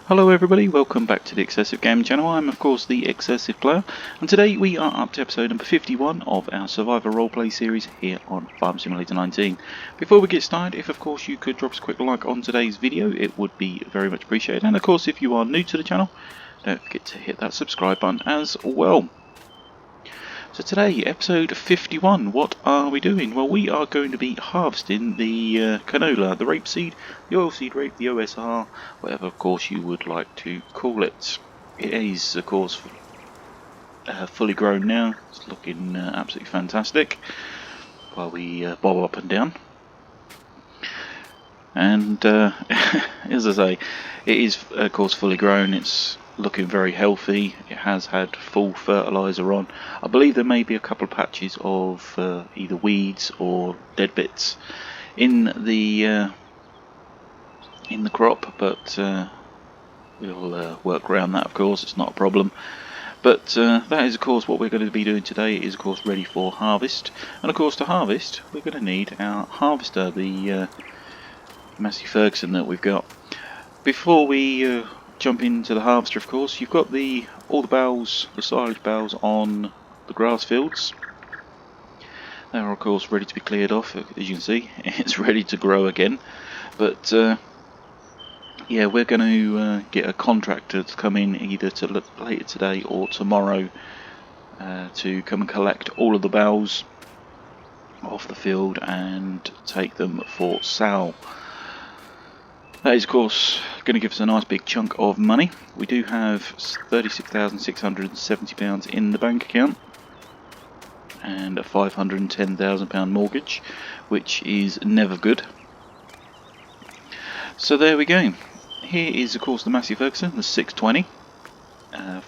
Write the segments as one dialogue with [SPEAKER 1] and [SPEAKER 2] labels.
[SPEAKER 1] Hello everybody, welcome back to the XsivGaming Channel. I'm of course the XsivPlayer, and today we are up to episode number 51 of our Survivor Roleplay series here on Farm Simulator 19. Before we get started, if of course you could drop us a quick like on today's video, it would be very much appreciated. And of course if you are new to the channel, don't forget to hit that subscribe button as well. So today, episode 51, what are we doing? Well, we are going to be harvesting the canola, the rapeseed, the oilseed rape, the OSR, whatever of course you would like to call it. It is of course fully grown now, it's looking absolutely fantastic while we bob up and down. And as I say, it is of course fully grown, it's looking very healthy, it has had full fertiliser on. I believe there may be a couple of patches of either weeds or dead bits in the crop, but we'll work around that of course, it's not a problem. But that is of course what we're going to be doing today, is of course ready for harvest. And of course to harvest we're going to need our harvester, the Massey Ferguson that we've got. Before we jump into the harvester, of course, you've got all the bales, the silage bales on the grass fields. They are of course ready to be cleared off. As you can see, it's ready to grow again. But yeah, we're going to get a contractor to come in either later today or tomorrow to come and collect all of the bales off the field and take them for sale. That is of course going to give us a nice big chunk of money. We do have £36,670 in the bank account and a £510,000 mortgage, which is never good. So there we go. Here is of course the Massey Ferguson, the 620.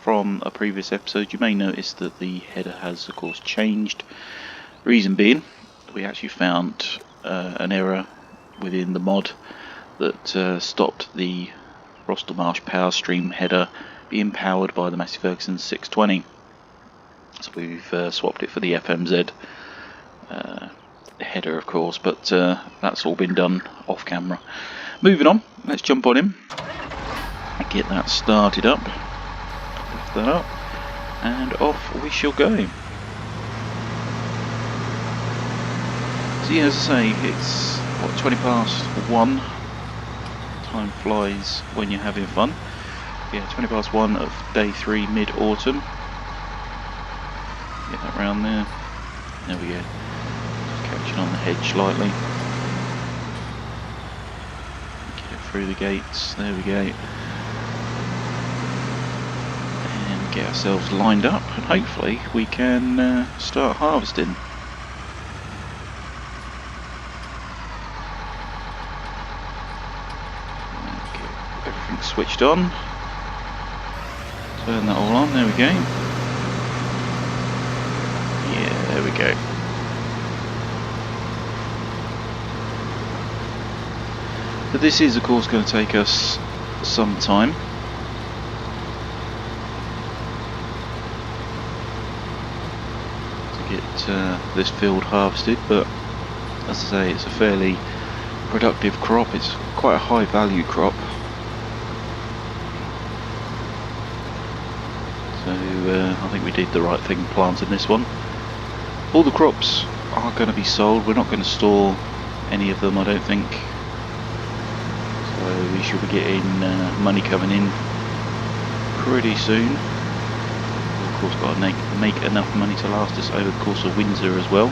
[SPEAKER 1] From a previous episode you may notice that the header has of course changed. Reason being, we actually found an error within the mod that stopped the Rostelmarsh Power Stream header being powered by the Massey Ferguson 620. So we've swapped it for the FMZ header of course, but that's all been done off camera. Moving on, let's jump on him, get that started up, lift that up, and off we shall go. So yeah, as I say, it's what, 20 past 1. Time flies when you're having fun. Yeah, 20 past 1 of day 3 mid-autumn. Get that round there. There we go. Just catching on the hedge slightly. Get it through the gates. There we go. And get ourselves lined up, and hopefully we can start harvesting. Switched on, turn that all on, there we go. Yeah, there we go. But this is of course going to take us some time. To get this field harvested, but as I say, it's a fairly productive crop, it's quite a high value crop. So I think we did the right thing planting this one. All the crops are going to be sold, we're not going to store any of them I don't think. So we should be getting money coming in pretty soon. We've of course got to make enough money to last us over the course of winter as well.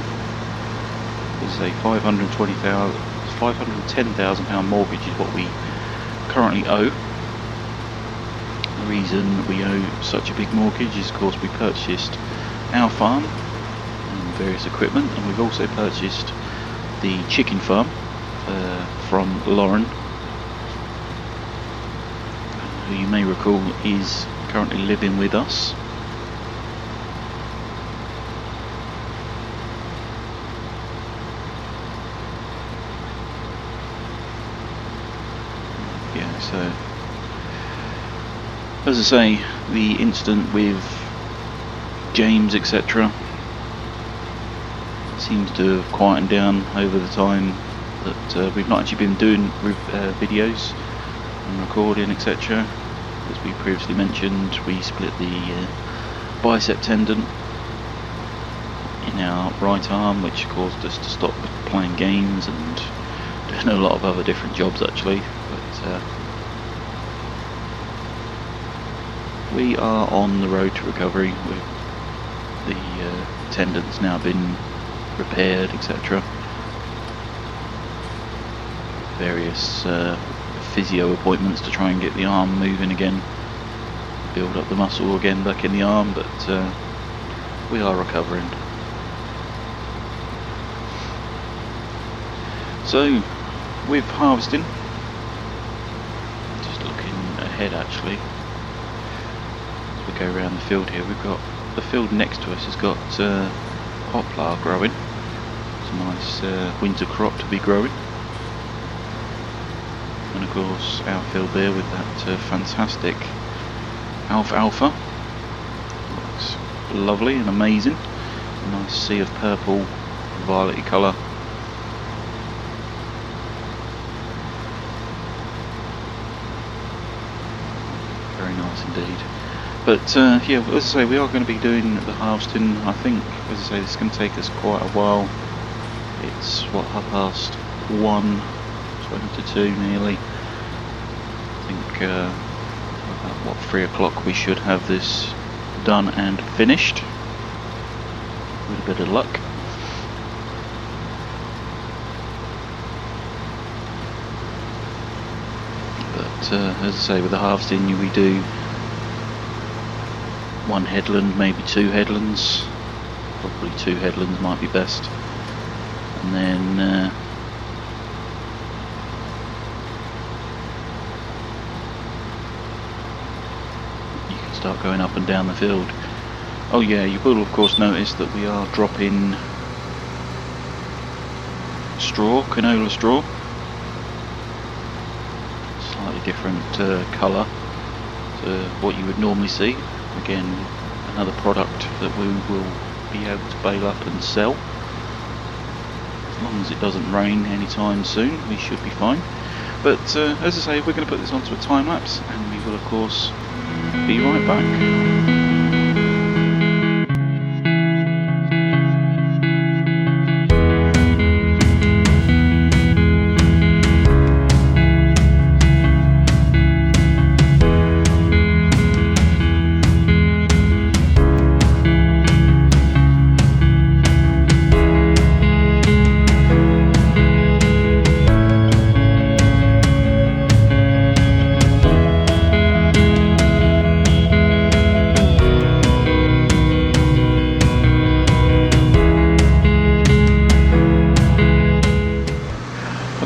[SPEAKER 1] There's a £510,000 mortgage is what we currently owe. The reason we owe such a big mortgage is of course we purchased our farm and various equipment, and we've also purchased the chicken farm from Lauren, who you may recall is currently living with us. Yeah, so as I say, the incident with James etc. seems to have quietened down over the time that we've not actually been doing videos and recording etc. as we previously mentioned, we split the bicep tendon in our right arm, which caused us to stop playing games and doing a lot of other different jobs actually. But we are on the road to recovery. The tendon's now been repaired, etc. Various physio appointments to try and get the arm moving again, build up the muscle again back in the arm, but we are recovering. So with harvesting, just looking ahead actually, as we go around the field here, we've got the field next to us has got poplar growing. It's a nice winter crop to be growing. And of course our field there with that fantastic alfalfa, looks lovely and amazing. A nice sea of purple, violet colour. Very nice indeed. But yeah, as I say, we are going to be doing the harvesting. I think, as I say, this is going to take us quite a while. It's what, 1:30, 20 to 2 nearly. I think about what, 3 o'clock we should have this done and finished with a bit of luck. But as I say, with the harvesting we do 1 headland, maybe 2 headlands. Probably 2 headlands might be best. And then you can start going up and down the field. Oh yeah, you will of course notice that we are dropping straw, canola straw. Slightly different colour to what you would normally see. Again, another product that we will be able to bale up and sell. As long as it doesn't rain anytime soon, we should be fine. But as I say, we're going to put this onto a time lapse, and we will of course be right back.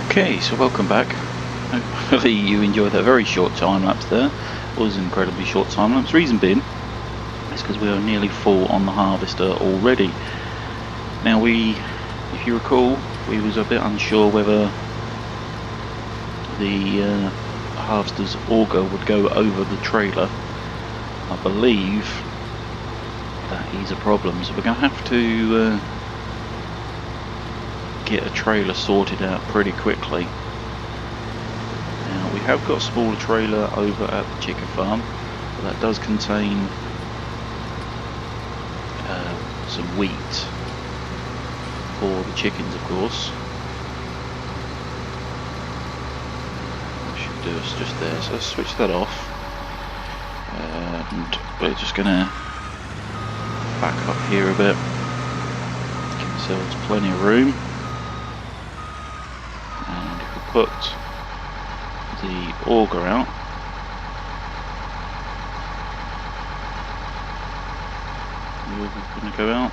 [SPEAKER 1] Okay, so welcome back. Hopefully you enjoyed that very short time lapse there. It was an incredibly short time lapse. Reason being is because we are nearly full on the harvester already. Now if you recall, we was a bit unsure whether the harvester's auger would go over the trailer. I believe that is a problem, so we're going to have to get a trailer sorted out pretty quickly. Now we have got a smaller trailer over at the chicken farm, but that does contain some wheat for the chickens, of course. That should do us just there, so let's switch that off, and we're just going to back up here a bit, give ourselves plenty of room. Put the auger out. The auger's going to go out.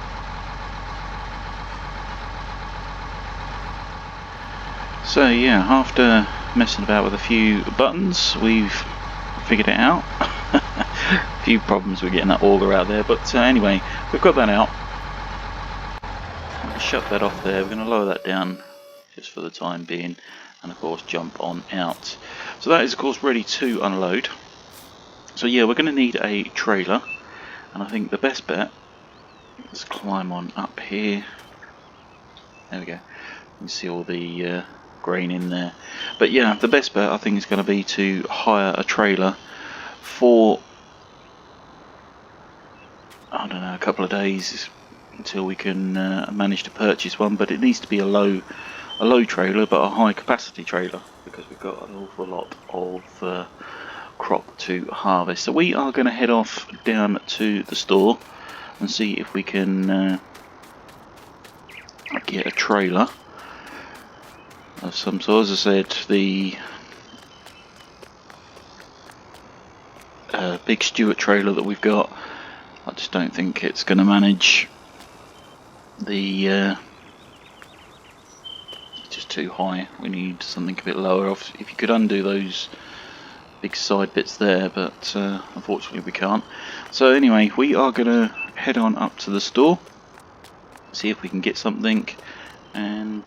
[SPEAKER 1] So yeah, after messing about with a few buttons, we've figured it out. A few problems with getting that auger out there, but anyway, we've got that out. I'm going to shut that off there. We're going to lower that down just for the time being, and of course jump on out. So that is of course ready to unload. So yeah, we're going to need a trailer, and I think the best bet, let's climb on up here. There we go. You can see all the grain in there. But yeah, the best bet I think is going to be to hire a trailer for, I don't know, a couple of days until we can manage to purchase one. But it needs to be a low trailer, but a high capacity trailer, because we've got an awful lot of crop to harvest. So we are going to head off down to the store and see if we can get a trailer of some sort. As I said, the big Stewart trailer that we've got, I just don't think it's going to manage the it's just too high. We need something a bit lower. If you could undo those big side bits there, but unfortunately we can't. So anyway, we are going to head on up to the store, see if we can get something, and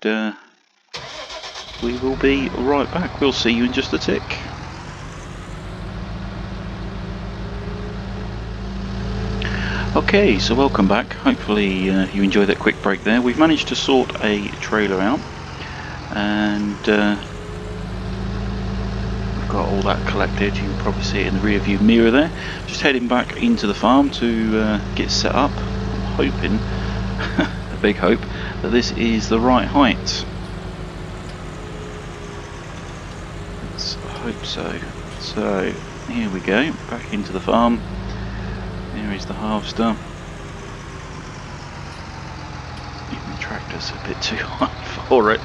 [SPEAKER 1] we will be right back. We'll see you in just a tick. Okay, so welcome back. Hopefully you enjoyed that quick break there. We've managed to sort a trailer out, and we've got all that collected. You can probably see it in the rear view mirror there. Just heading back into the farm to get set up. I'm hoping, a big hope, that this is the right height. Let's hope so. So here we go, back into the farm. Here is the harvester. Even the tractor's a bit too high for it.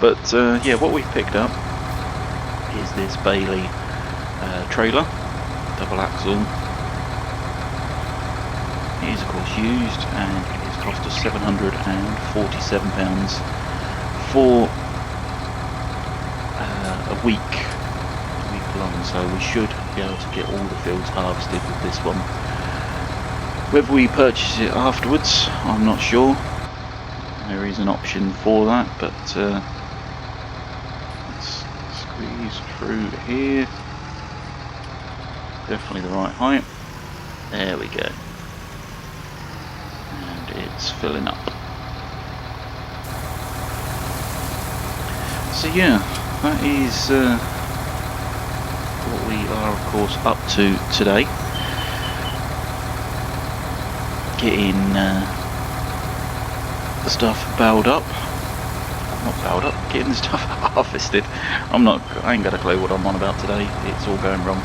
[SPEAKER 1] But yeah, what we've picked up is this Bailey trailer, double axle. It is of course used, and it has cost us £747 for a week long. So we should be able to get all the fields harvested with this one. Whether we purchase it afterwards, I'm not sure. There is an option for that, but let's squeeze through here. Definitely the right height. There we go. And it's filling up. So yeah, that is what we are of course up to today. Getting the stuff baled up. Not baled up, getting the stuff harvested. I ain't got a clue what I'm on about today. It's all going wrong.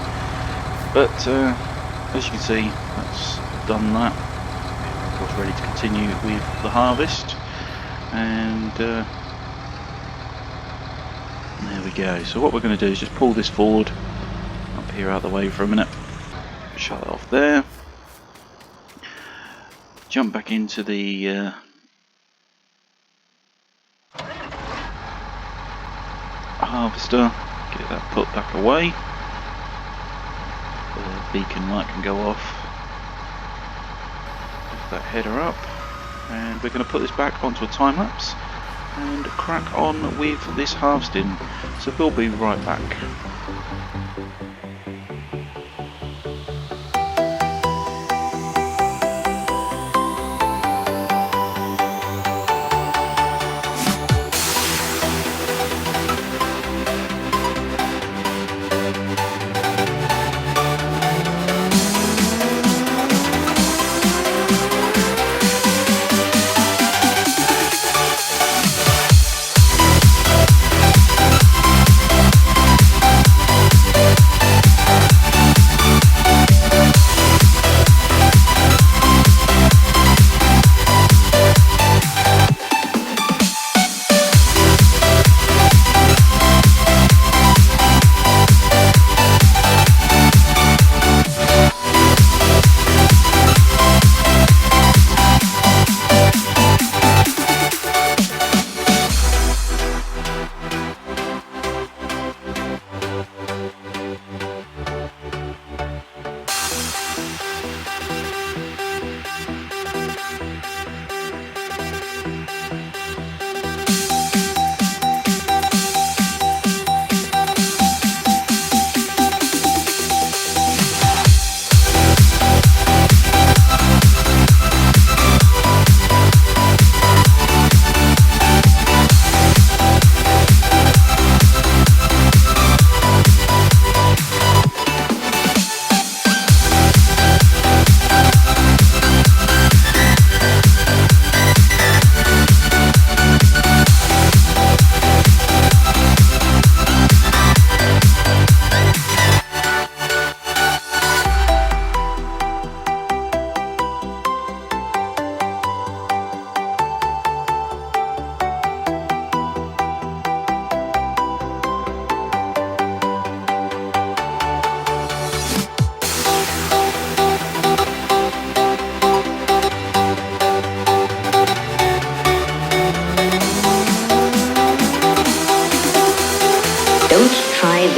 [SPEAKER 1] But as you can see, that's done that. We're of course ready to continue with the harvest. And there we go. So what we're going to do is just pull this forward up here out of the way for a minute. Shut it off there. Jump back into the harvester, get that put back away. The beacon light can go off. Lift that header up, and we're going to put this back onto a time lapse and crack on with this harvesting. So we'll be right back.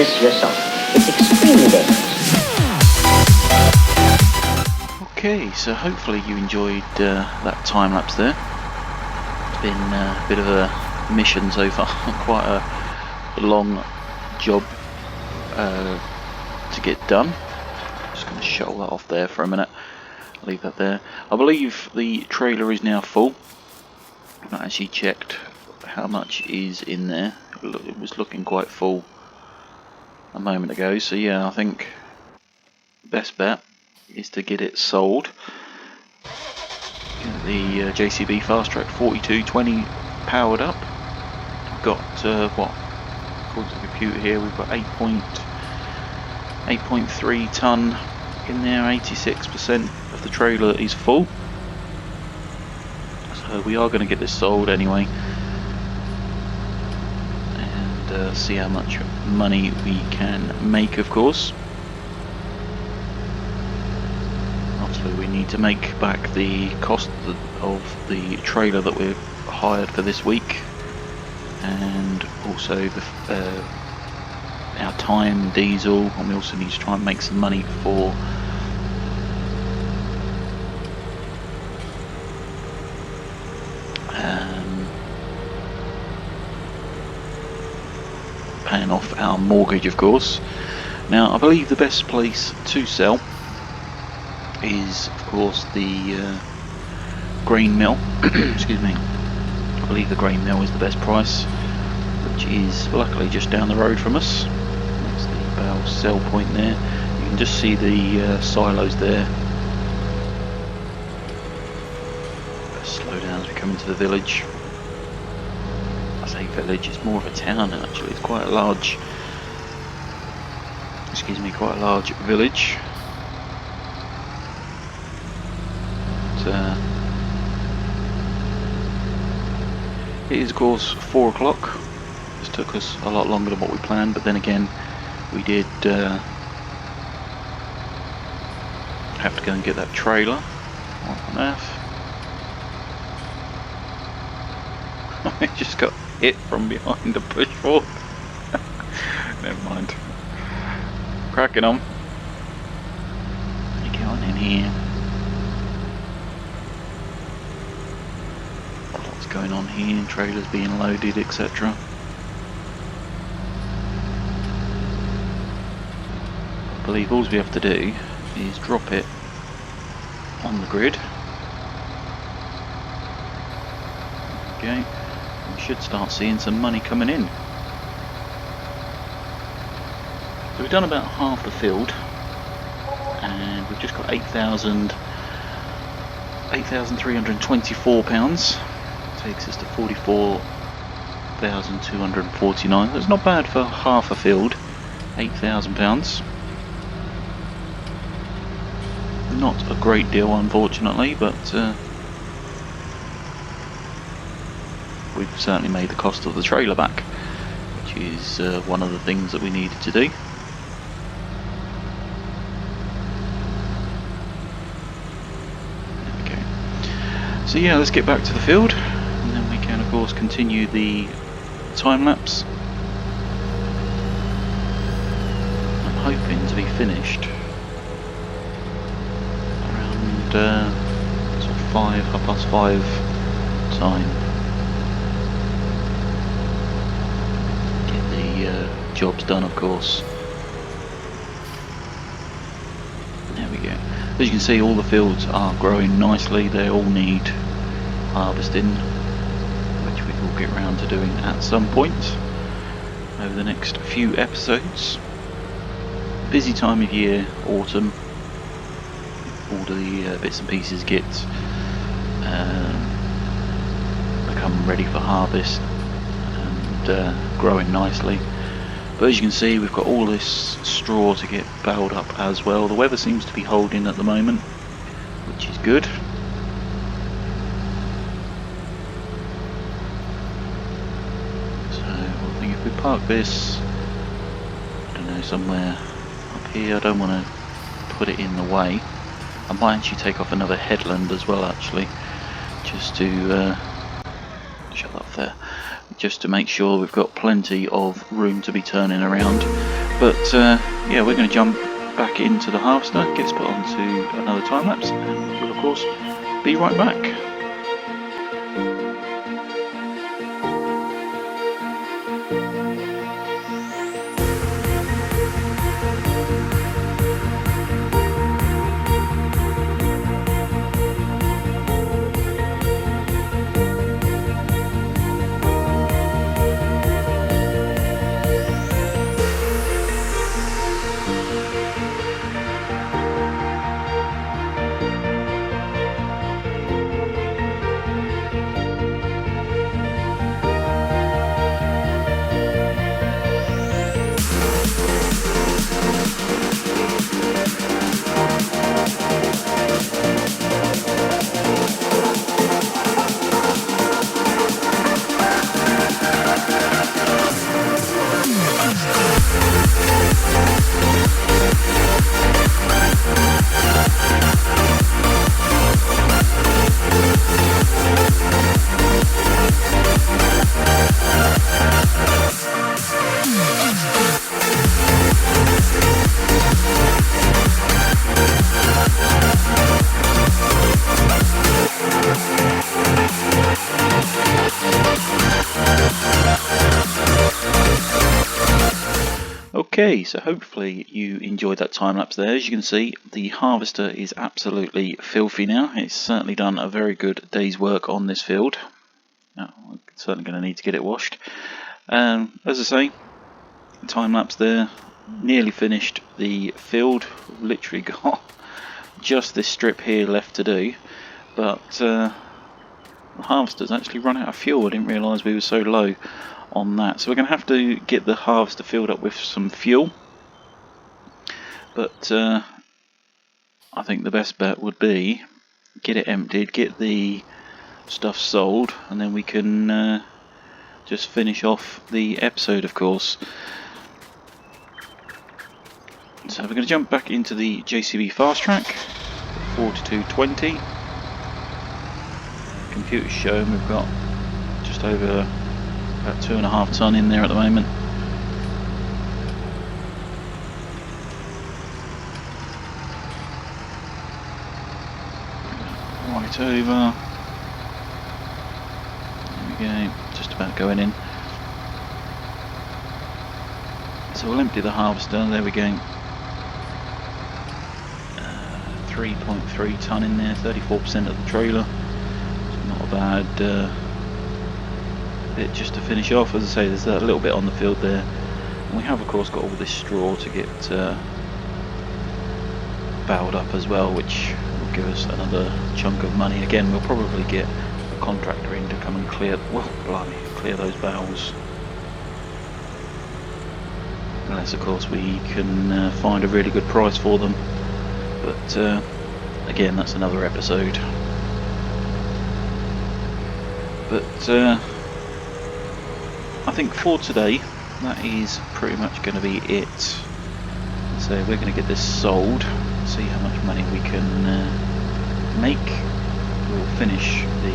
[SPEAKER 2] this yourself. It's extremely dangerous.
[SPEAKER 1] Okay, so hopefully you enjoyed that time lapse there. It's been a bit of a mission so far, quite a long job to get done. Just going to shuttle that off there for a minute, leave that there. I believe the trailer is now full. I've not actually checked how much is in there. It was looking quite full a moment ago, so yeah, I think best bet is to get it sold. Get the JCB Fast Track 4220 powered up. We've got what, according to the computer here, we've got 8.3 tonne in there. 86% of the trailer is full, so we are going to get this sold anyway, and see how much money we can make, of course. Obviously we need to make back the cost of the trailer that we've hired for this week, and also the our time, diesel, and we also need to try and make some money for paying off our mortgage, of course. Now I believe the best place to sell is, of course, the grain mill. Excuse me. I believe the grain mill is the best price, which is luckily just down the road from us. That's the bale sell point there. You can just see the silos there. Let's slow down as we come into the village. I say village, it's more of a town actually. It's quite a large, quite a large village. It is, of course, 4 o'clock. This took us a lot longer than what we planned, but then again, we did have to go and get that trailer. What on earth? I just got hit from behind a push fork. Never mind. Cracking on. Let me get on in here. What's going on here? Trailers being loaded, etc. I believe all we have to do is drop it on the grid. Okay, we should start seeing some money coming in. So we've done about half the field, and we've just got £8,324. Takes us to 44,249. That's not bad for half a field. £8,000. Not a great deal, unfortunately, but we've certainly made the cost of the trailer back, which is one of the things that we needed to do. Okay. So yeah, let's get back to the field, and then we can, of course, continue the time lapse. I'm hoping to be finished sort of 5:30 time. Get the jobs done, of course. There we go. As you can see, all the fields are growing nicely. They all need harvesting, which we will get round to doing at some point over the next few episodes. Busy time of year, autumn. All the bits and pieces get become ready for harvest and growing nicely. But as you can see, we've got all this straw to get baled up as well. The weather seems to be holding at the moment, which is good. So I think if we park this, I don't know, somewhere up here, I don't want to put it in the way. I might actually take off another headland as well, actually, just to shut that off there, just to make sure we've got plenty of room to be turning around. But yeah, we're going to jump back into the harvester, get this put onto another time lapse, and we'll of course be right back. Okay, so hopefully you enjoyed that time lapse there. As you can see, the harvester is absolutely filthy now. It's certainly done a very good day's work on this field. Now, I'm certainly going to need to get it washed. As I say, time lapse there, nearly finished the field. We've literally got just this strip here left to do, but the harvester's actually run out of fuel. I didn't realise we were so low on that, so we're going to have to get the harvester filled up with some fuel, but I think the best bet would be get it emptied, get the stuff sold, and then we can just finish off the episode, of course. So we're going to jump back into the JCB fast track 4220. Computer's showing we've got just over about 2.5 ton in there at the moment. Right over. There we go, just about going in. So we'll empty the harvester, there we go. 3.3 ton in there, 34% of the trailer. It's not a bad bit just to finish off. As I say, there's that little bit on the field there, and we have of course got all this straw to get baled up as well, which will give us another chunk of money. Again, we'll probably get a contractor in to come and clear, well, blimey, clear those bales, unless of course we can find a really good price for them, but again, that's another episode. But I think for today, that is pretty much going to be it. So we're going to get this sold, see how much money we can make. We'll finish the,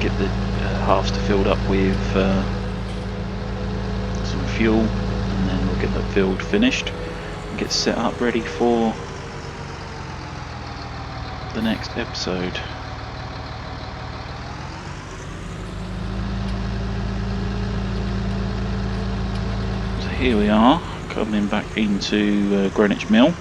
[SPEAKER 1] get the harvester filled up with some fuel, and then we'll get that field finished and get set up ready for the next episode. Here we are, coming back into Greenwich Mill.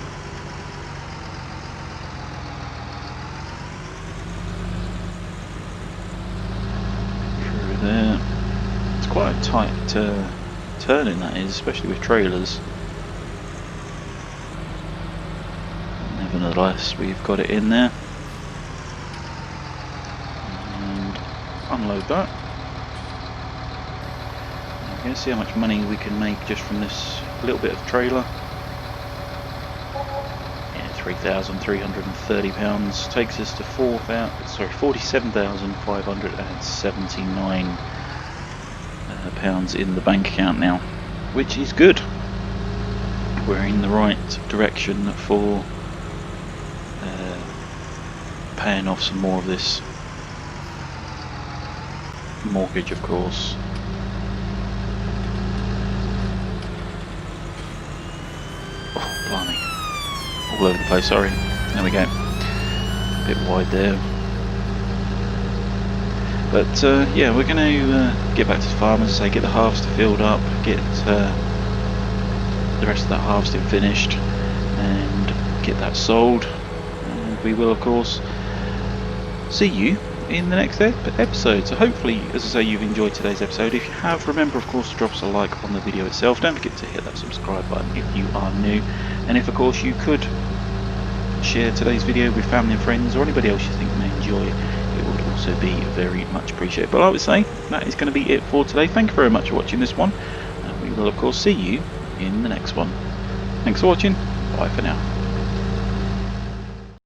[SPEAKER 1] Through there. It's quite a tight turning, that is, especially with trailers. Nevertheless, we've got it in there. And unload that. We're going to see how much money we can make just from this little bit of trailer. Yeah, £3,330 takes us to £47,579 pounds in the bank account now, which is good. We're in the right direction for paying off some more of this mortgage, of course. all over the place, sorry. There we go. A bit wide there. But yeah, we're going to get back to the farm, as I say, get the harvester filled up, get the rest of that harvesting finished, and get that sold. And we will, of course, see you in the next episode. So hopefully, as I say, you've enjoyed today's episode. If you have, remember, of course, to drop us a like on the video itself. Don't forget to hit that subscribe button if you are new. And if, of course, you could share today's video with family and friends, or anybody else you think may enjoy it, it would also be very much appreciated. But I would say that is going to be it for today. Thank you very much for watching this one, and we will, of course, see you in the next one. Thanks for watching. Bye for now.